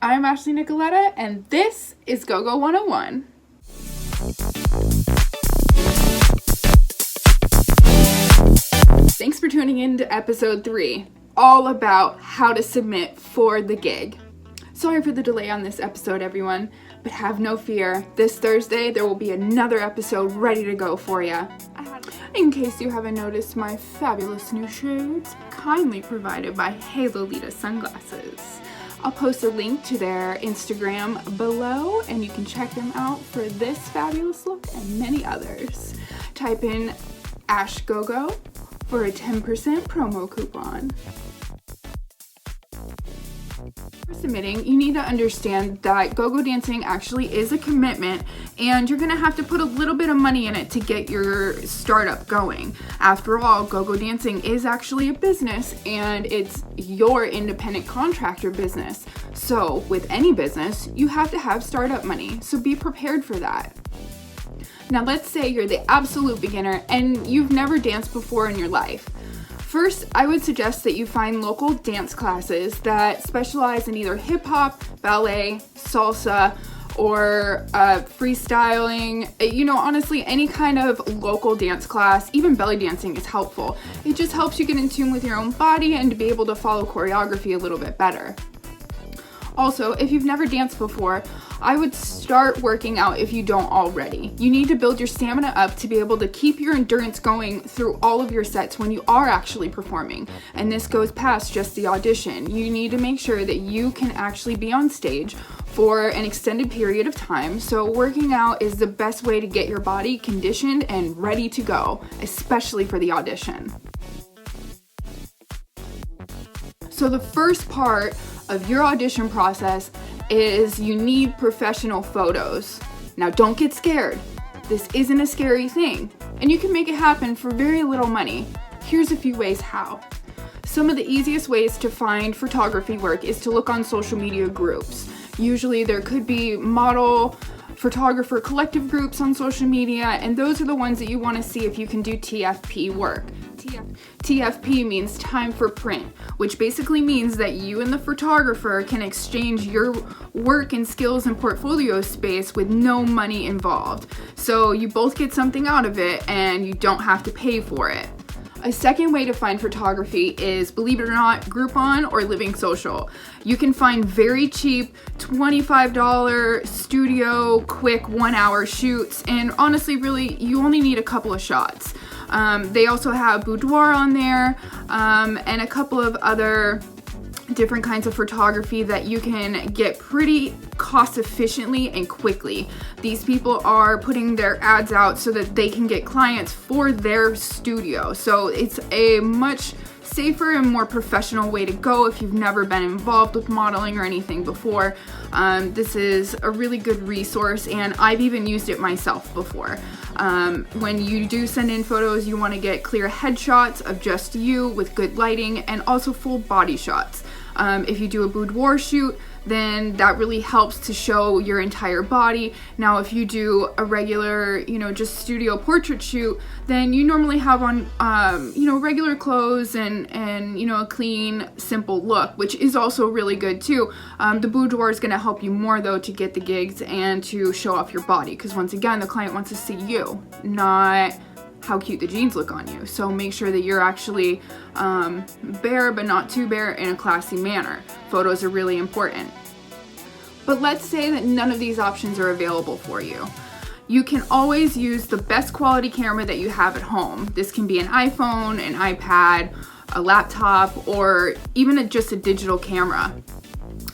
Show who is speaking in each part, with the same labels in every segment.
Speaker 1: I'm Ashley Nicoletta, and this is GoGo 101. Thanks for tuning in to episode 3, all about how to submit for the gig. Sorry for the delay on this episode, everyone, but have no fear. This Thursday, there will be another episode ready to go for you. In case you haven't noticed my fabulous new shades, kindly provided by Hey Lolita Sunglasses. I'll post a link to their Instagram below, and you can check them out for this fabulous look and many others. Type in AshGoGo for a 10% promo coupon. For submitting, you need to understand that go-go dancing actually is a commitment, and you're gonna have to put a little bit of money in it to get your startup going. After all, go-go dancing is actually a business, and it's your independent contractor business. So with any business, you have to have startup money, so be prepared for that. Now let's say you're the absolute beginner and you've never danced before in your life. First, I would suggest that you find local dance classes that specialize in either hip hop, ballet, salsa, or freestyling. Honestly, any kind of local dance class, even belly dancing is helpful. It just helps you get in tune with your own body and to be able to follow choreography a little bit better. Also, if you've never danced before, I would start working out if you don't already. You need to build your stamina up to be able to keep your endurance going through all of your sets when you are actually performing. And this goes past just the audition. You need to make sure that you can actually be on stage for an extended period of time. So working out is the best way to get your body conditioned and ready to go, especially for the audition. So the first part of your audition process is you need professional photos. Now don't get scared. This isn't a scary thing, and you can make it happen for very little money. Here's a few ways how. Some of the easiest ways to find photography work is to look on social media groups. Usually there could be model photographer collective groups on social media, and those are the ones that you want to see if you can do TFP work. TFP means time for print, which basically means that you and the photographer can exchange your work and skills and portfolio space with no money involved. So you both get something out of it and you don't have to pay for it. A second way to find photography is, believe it or not, Groupon or Living Social. You can find very cheap $25 studio, quick 1-hour shoots, and honestly, really, you only need a couple of shots. They also have boudoir on there, and a couple of other different kinds of photography that you can get pretty cost efficiently and quickly. These people are putting their ads out so that they can get clients for their studio. So it's a much safer and more professional way to go if you've never been involved with modeling or anything before. This is a really good resource, and I've even used it myself before. When you do send in photos, you want to get clear headshots of just you with good lighting, and also full body shots. If you do a boudoir shoot, then that really helps to show your entire body. Now, if you do a regular, just studio portrait shoot, then you normally have on, regular clothes and a clean, simple look, which is also really good too. The boudoir is going to help you more though to get the gigs and to show off your body, because once again, the client wants to see you, not how cute the jeans look on you. So make sure that you're actually bare but not too bare in a classy manner. Photos are really important. But let's say that none of these options are available for you. You can always use the best quality camera that you have at home. This can be an iPhone, an iPad, a laptop, or even just a digital camera.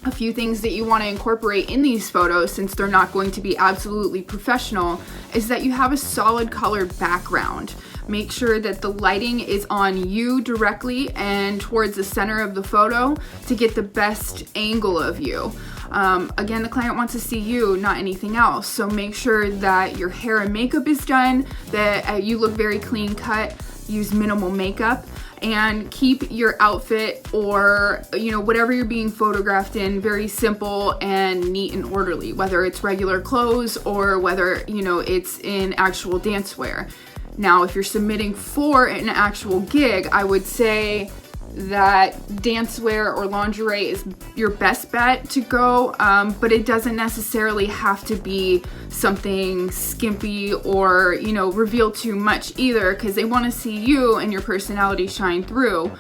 Speaker 1: A few things that you want to incorporate in these photos, since they're not going to be absolutely professional, is that you have a solid colored background. Make sure that the lighting is on you directly and towards the center of the photo to get the best angle of you. Again, the client wants to see you, not anything else. So make sure that your hair and makeup is done, that you look very clean cut, use minimal makeup, and keep your outfit or whatever you're being photographed in very simple and neat and orderly, whether it's regular clothes or whether it's in actual dance wear. Now, if you're submitting for an actual gig, I would say that dancewear or lingerie is your best bet to go, but it doesn't necessarily have to be something skimpy or, reveal too much either, because they want to see you and your personality shine through.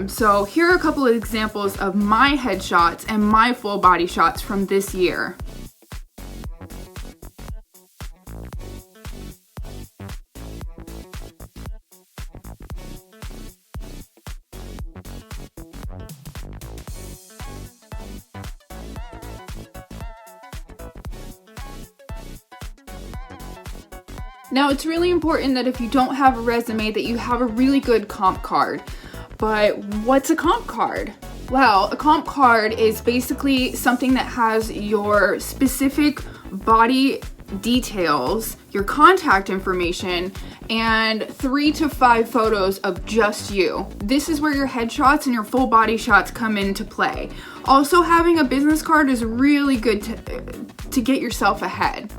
Speaker 1: So here are a couple of examples of my headshots and my full body shots from this year. Now, it's really important that if you don't have a resume, that you have a really good comp card. But what's a comp card? Well, a comp card is basically something that has your specific body details, your contact information, and 3 to 5 photos of just you. This is where your headshots and your full body shots come into play. Also, having a business card is really good to get yourself ahead.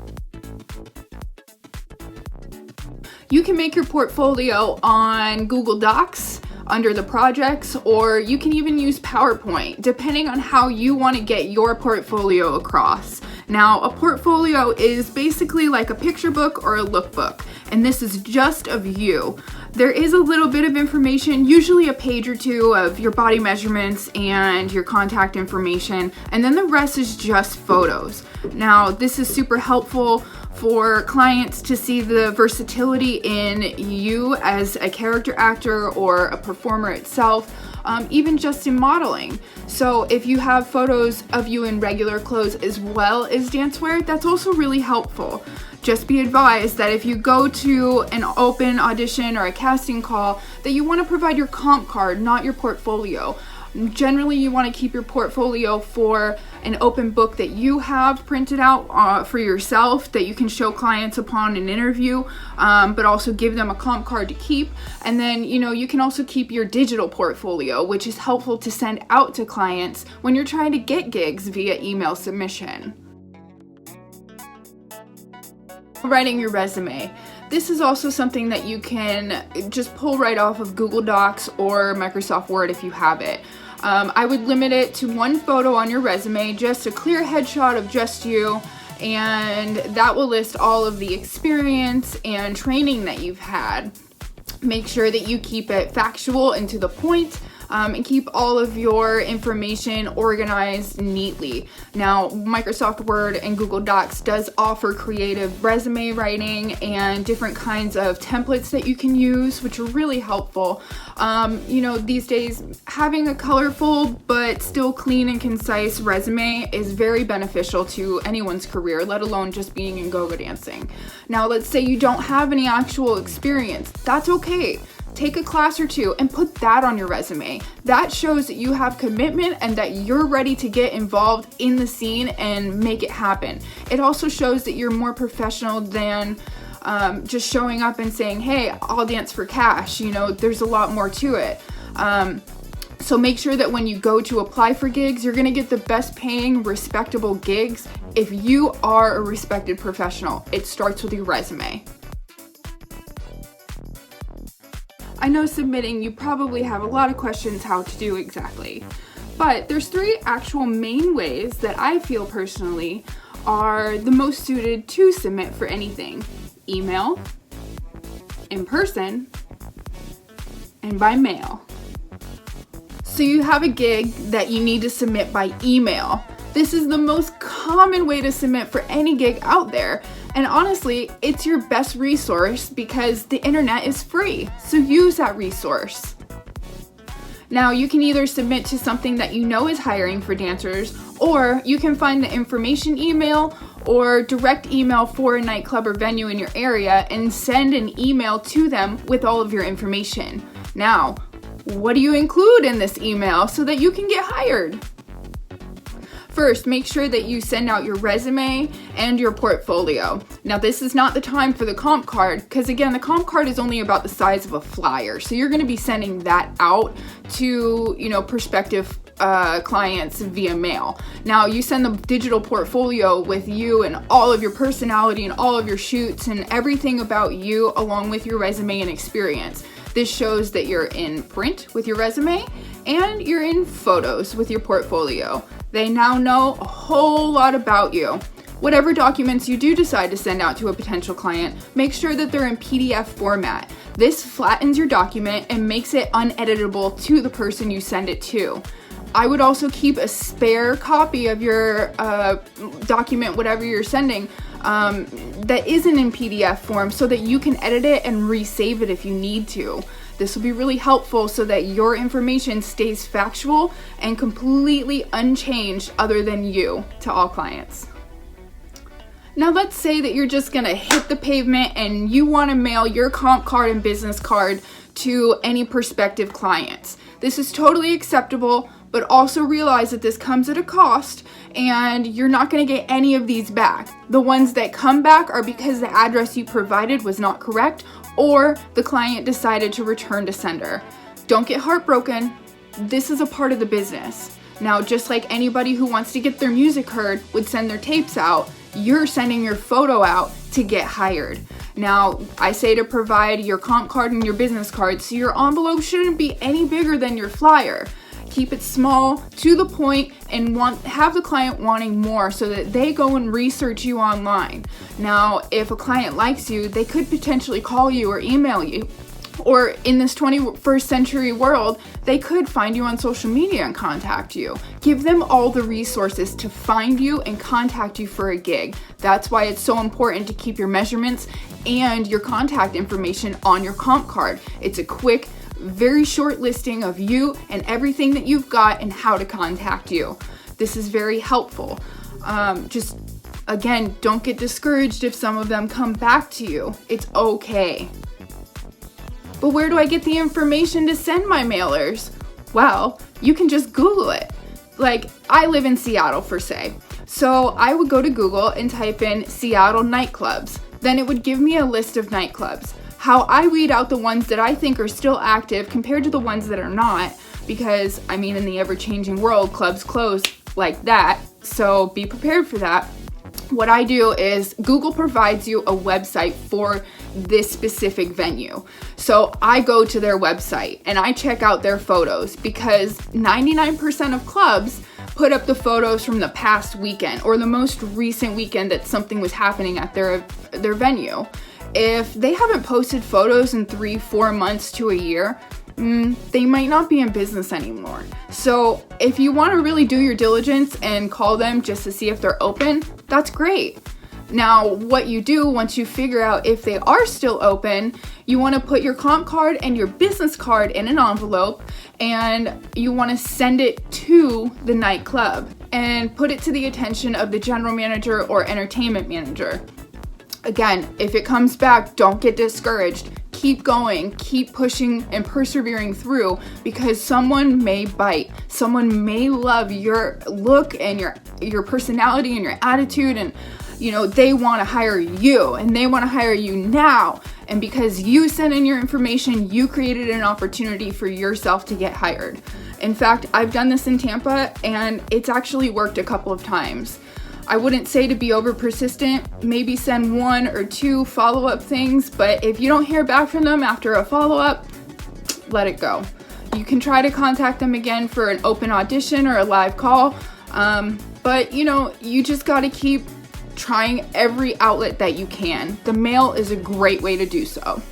Speaker 1: You can make your portfolio on Google Docs under the projects, or you can even use PowerPoint, depending on how you want to get your portfolio across. Now, a portfolio is basically like a picture book or a lookbook, and this is just of you. There is a little bit of information, usually a page or two of your body measurements and your contact information, and then the rest is just photos. Now, this is super helpful for clients to see the versatility in you as a character actor or a performer itself, even just in modeling. So if you have photos of you in regular clothes as well as dancewear, that's also really helpful. Just be advised that if you go to an open audition or a casting call, that you want to provide your comp card, not your portfolio. Generally, you want to keep your portfolio for an open book that you have printed out for yourself that you can show clients upon an interview, but also give them a comp card to keep. And then, you can also keep your digital portfolio, which is helpful to send out to clients when you're trying to get gigs via email submission. Writing your resume. This is also something that you can just pull right off of Google Docs or Microsoft Word if you have it. I would limit it to 1 photo on your resume, just a clear headshot of just you, and that will list all of the experience and training that you've had. Make sure that you keep it factual and to the point, and keep all of your information organized neatly. Now, Microsoft Word and Google Docs does offer creative resume writing and different kinds of templates that you can use, which are really helpful. These days, having a colorful but still clean and concise resume is very beneficial to anyone's career, let alone just being in go-go dancing. Now, let's say you don't have any actual experience. That's okay. Take a class or 2 and put that on your resume. That shows that you have commitment and that you're ready to get involved in the scene and make it happen. It also shows that you're more professional than just showing up and saying, hey, I'll dance for cash. There's a lot more to it. So make sure that when you go to apply for gigs, you're gonna get the best paying, respectable gigs. If you are a respected professional, it starts with your resume. I know submitting, you probably have a lot of questions how to do exactly, but there's 3 actual main ways that I feel personally are the most suited to submit for anything: email, in person, and by mail. So you have a gig that you need to submit by email. This is the most common way to submit for any gig out there. And honestly, it's your best resource because the internet is free. So use that resource. Now, you can either submit to something that you know is hiring for dancers, or you can find the information email or direct email for a nightclub or venue in your area and send an email to them with all of your information. Now, what do you include in this email so that you can get hired? First, make sure that you send out your resume and your portfolio. Now, this is not the time for the comp card because, again, the comp card is only about the size of a flyer. So you're going to be sending that out to, prospective clients via mail. Now, you send the digital portfolio with you and all of your personality and all of your shoots and everything about you along with your resume and experience. This shows that you're in print with your resume and you're in photos with your portfolio. They now know a whole lot about you. Whatever documents you do decide to send out to a potential client, make sure that they're in PDF format. This flattens your document and makes it uneditable to the person you send it to. I would also keep a spare copy of your document, whatever you're sending, that isn't in PDF form so that you can edit it and resave it if you need to. This will be really helpful so that your information stays factual and completely unchanged other than you to all clients. Now let's say that you're just gonna hit the pavement and you wanna mail your comp card and business card to any prospective clients. This is totally acceptable, but also realize that this comes at a cost and you're not gonna get any of these back. The ones that come back are because the address you provided was not correct or the client decided to return to sender. Don't get heartbroken. This is a part of the business. Now, just like anybody who wants to get their music heard would send their tapes out, you're sending your photo out to get hired. Now, I say to provide your comp card and your business card so your envelope shouldn't be any bigger than your flyer. Keep it small, to the point, and have the client wanting more so that they go and research you online. Now, if a client likes you, they could potentially call you or email you. Or in this 21st century world, they could find you on social media and contact you. Give them all the resources to find you and contact you for a gig. That's why it's so important to keep your measurements and your contact information on your comp card. It's a quick, very short listing of you and everything that you've got and how to contact you. This is very helpful. Just again, don't get discouraged if some of them come back to you. It's okay. But where do I get the information to send my mailers? Well, you can just Google it. Like, I live in Seattle for say. So I would go to Google and type in Seattle nightclubs. Then it would give me a list of nightclubs. How I weed out the ones that I think are still active compared to the ones that are not, because I mean, in the ever-changing world, clubs close like that. So be prepared for that. What I do is Google provides you a website for this specific venue. So I go to their website and I check out their photos because 99% of clubs put up the photos from the past weekend or the most recent weekend that something was happening at their venue. If they haven't posted photos in 3-4 months to a year, they might not be in business anymore. So if you want to really do your diligence and call them just to see if they're open, that's great. Now, what you do once you figure out if they are still open, you want to put your comp card and your business card in an envelope and you want to send it to the nightclub and put it to the attention of the general manager or entertainment manager. Again, if it comes back, don't get discouraged. Keep going, keep pushing and persevering through because someone may bite. Someone may love your look and your personality and your attitude, and they want to hire you and they want to hire you now. And because you sent in your information, you created an opportunity for yourself to get hired. In fact, I've done this in Tampa and it's actually worked a couple of times. I wouldn't say to be over persistent, maybe send 1 or 2 follow-up things, but if you don't hear back from them after a follow-up, let it go. You can try to contact them again for an open audition or a live call, but you just got to keep trying every outlet that you can. The mail is a great way to do so.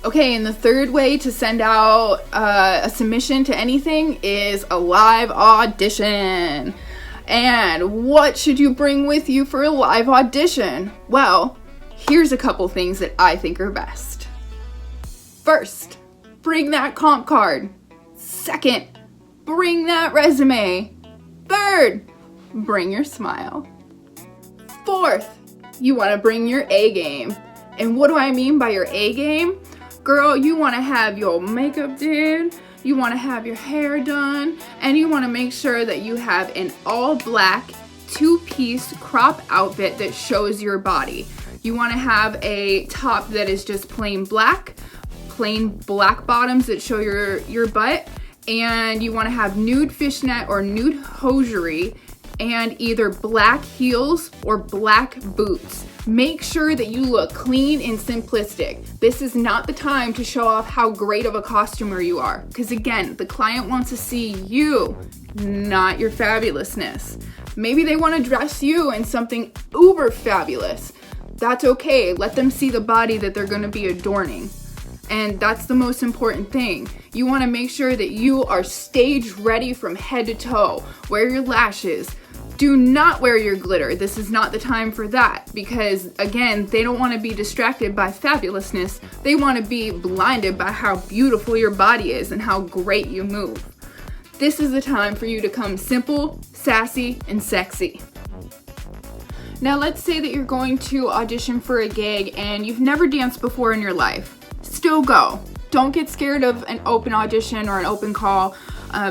Speaker 1: Okay, and the third way to send out a submission to anything is a live audition. And what should you bring with you for a live audition? Well, here's a couple things that I think are best. First, bring that comp card. Second, bring that resume. Third, bring your smile. Fourth, you want to bring your A game. And what do I mean by your A game? Girl, you want to have your makeup did. You want to have your hair done, and you want to make sure that you have an all black 2-piece crop outfit that shows your body. You want to have a top that is just plain black bottoms that show your butt, and you want to have nude fishnet or nude hosiery and either black heels or black boots. Make sure that you look clean and simplistic. This is not the time to show off how great of a costumer you are, because again, the client wants to see you, not your fabulousness. Maybe they want to dress you in something uber fabulous. That's okay. Let them see the body that they're going to be adorning. And that's the most important thing. You want to make sure that you are stage ready from head to toe. Wear your lashes. Do not wear your glitter. This is not the time for that, because again, they don't want to be distracted by fabulousness. They want to be blinded by how beautiful your body is and how great you move. This is the time for you to come simple, sassy, and sexy. Now let's say that you're going to audition for a gig and you've never danced before in your life. Still go. Don't get scared of an open audition or an open call.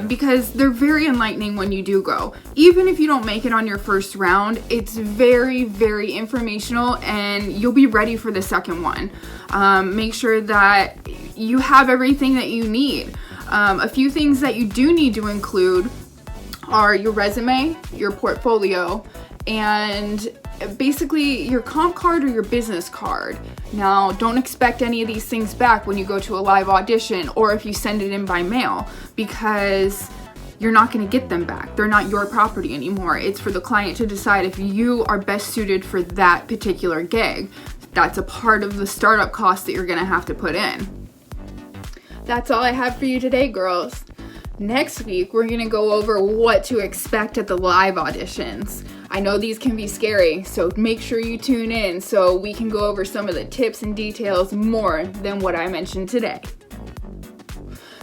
Speaker 1: Because they're very enlightening when you do go. Even if you don't make it on your first round, it's very, very informational and you'll be ready for the second one. Make sure that you have everything that you need. A few things that you do need to include are your resume, your portfolio, and basically your comp card or your business card. Now, don't expect any of these things back when you go to a live audition or if you send it in by mail, because you're not going to get them back. They're not your property anymore. It's for the client to decide if you are best suited for that particular gig. That's a part of the startup cost that you're going to have to put in. That's all I have for you today, girls. Next week, we're going to go over what to expect at the live auditions. I know these can be scary, so make sure you tune in so we can go over some of the tips and details more than what I mentioned today.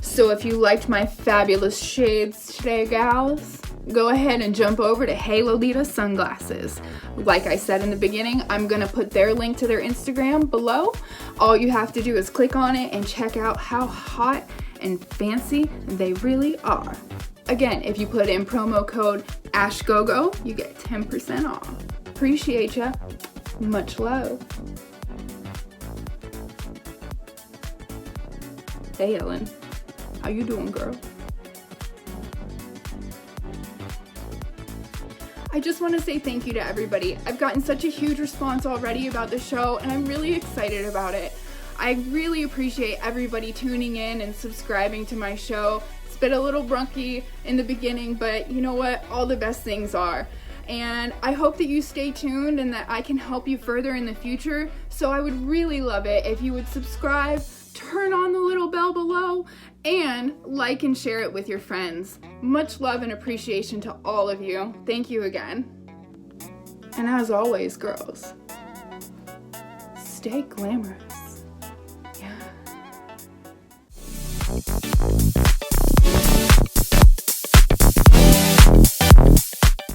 Speaker 1: So if you liked my fabulous shades today, gals, go ahead and jump over to Hey Lolita Sunglasses. Like I said in the beginning, I'm going to put their link to their Instagram below. All you have to do is click on it and check out how hot and fancy they really are. Again, if you put in promo code ASHGOGO, you get 10% off. Appreciate ya. Much love. Hey Ellen, how you doing, girl? I just want to say thank you to everybody. I've gotten such a huge response already about the show, and I'm really excited about it. I really appreciate everybody tuning in and subscribing to my show. It's been a little brunky in the beginning, but you know what? All the best things are. And I hope that you stay tuned and that I can help you further in the future. So I would really love it if you would subscribe, turn on the little bell below, and like and share it with your friends. Much love and appreciation to all of you. Thank you again. And as always, girls, stay glamorous.